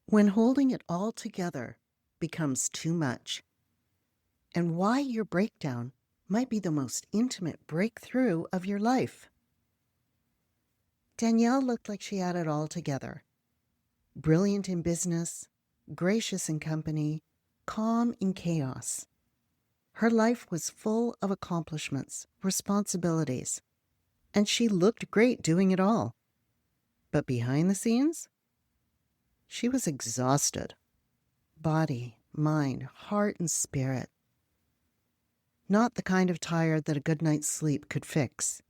When holding it all together becomes too much, and why your breakdown might be the most intimate breakthrough of your life. Danielle looked like she had it all together. Brilliant in business, gracious in company, calm in chaos. Her life was full of accomplishments, responsibilities, and she looked great doing it all. But behind the scenes, she was exhausted. Body, mind, heart, and spirit. Not the kind of tired that a good night's sleep could fix.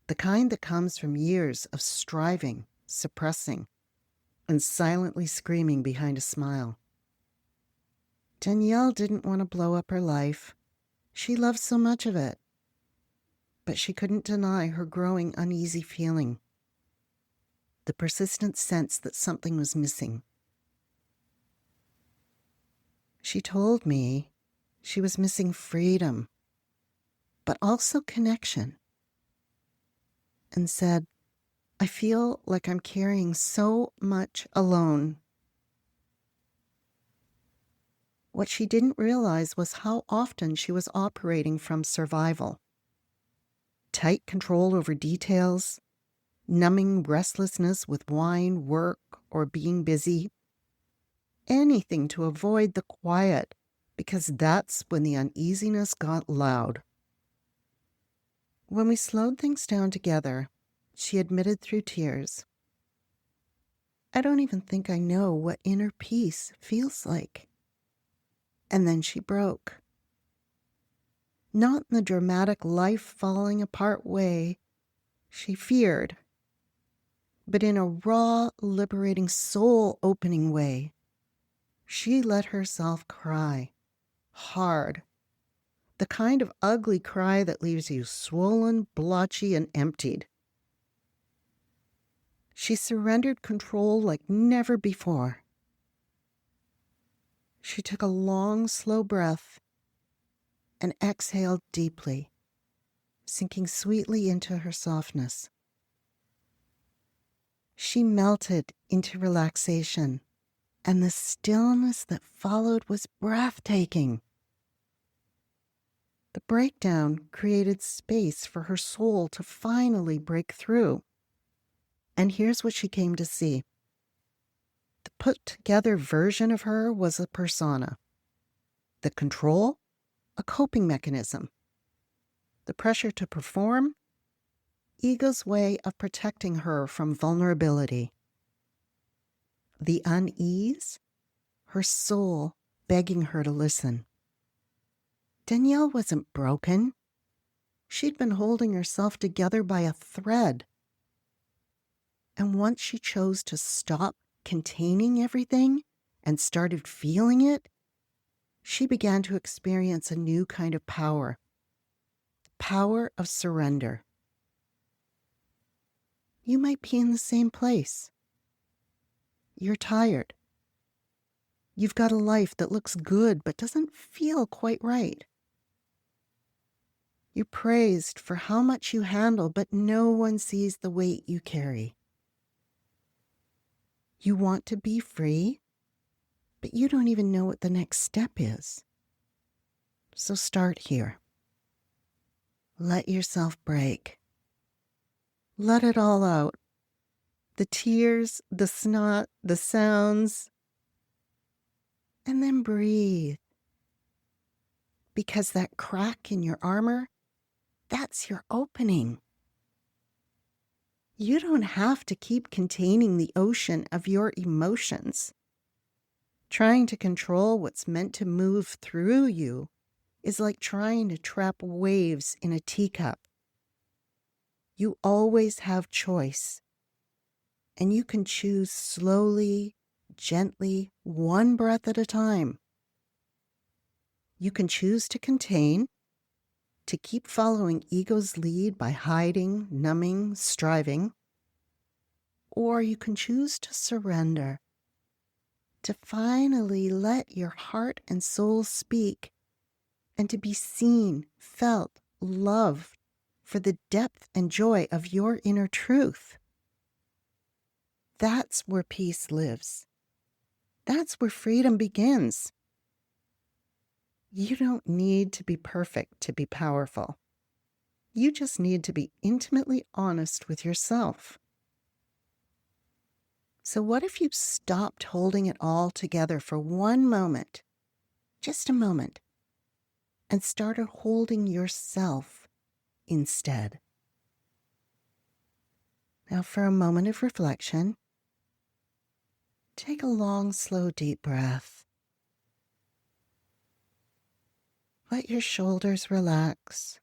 The kind that comes from years of striving, suppressing, and silently screaming behind a smile. Danielle didn't want to blow up her life. She loved so much of it. But she couldn't deny her growing uneasy feeling. The persistent sense that something was missing. She told me she was missing freedom, but also connection, and said, "I feel like I'm carrying so much alone." What she didn't realize was how often she was operating from survival. Tight control over details, numbing restlessness with wine, work, or being busy. Anything to avoid the quiet, because that's when the uneasiness got loud. When we slowed things down together, she admitted through tears, "I don't even think I know what inner peace feels like." And then she broke. Not in the dramatic life falling apart way she feared, but in a raw, liberating, soul-opening way. She let herself cry, hard, the kind of ugly cry that leaves you swollen, blotchy, and emptied. She surrendered control like never before. She took a long, slow breath and exhaled deeply, sinking sweetly into her softness. She melted into relaxation, and the stillness that followed was breathtaking. The breakdown created space for her soul to finally break through. And here's what she came to see. The put-together version of her was a persona. The control, a coping mechanism. The pressure to perform, ego's way of protecting her from vulnerability. The unease, her soul begging her to listen. Danielle wasn't broken. She'd been holding herself together by a thread. And once she chose to stop containing everything and started feeling it, she began to experience a new kind of power. The power of surrender. You might be in the same place. You're tired. You've got a life that looks good but doesn't feel quite right. You're praised for how much you handle, but no one sees the weight you carry. You want to be free, but you don't even know what the next step is. So start here. Let yourself break. Let it all out. The tears, the snot, the sounds. And then breathe. Because that crack in your armor, that's your opening. You don't have to keep containing the ocean of your emotions. Trying to control what's meant to move through you is like trying to trap waves in a teacup. You always have choice, and you can choose slowly, gently, one breath at a time. You can choose to contain, to keep following ego's lead by hiding, numbing, striving, or you can choose to surrender, to finally let your heart and soul speak, and to be seen, felt, loved for the depth and joy of your inner truth. That's where peace lives. That's where freedom begins. You don't need to be perfect to be powerful. You just need to be intimately honest with yourself. So, what if you stopped holding it all together for one moment, just a moment, and started holding yourself instead? Now, for a moment of reflection, take a long, slow, deep breath. Let your shoulders relax.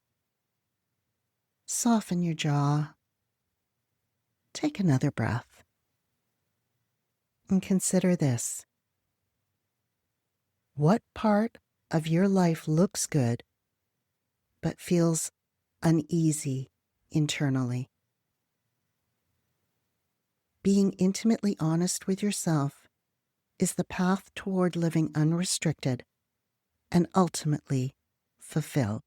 Soften your jaw. Take another breath. And consider this. What part of your life looks good but feels uneasy internally? Being intimately honest with yourself is the path toward living unrestricted and ultimately fulfilled.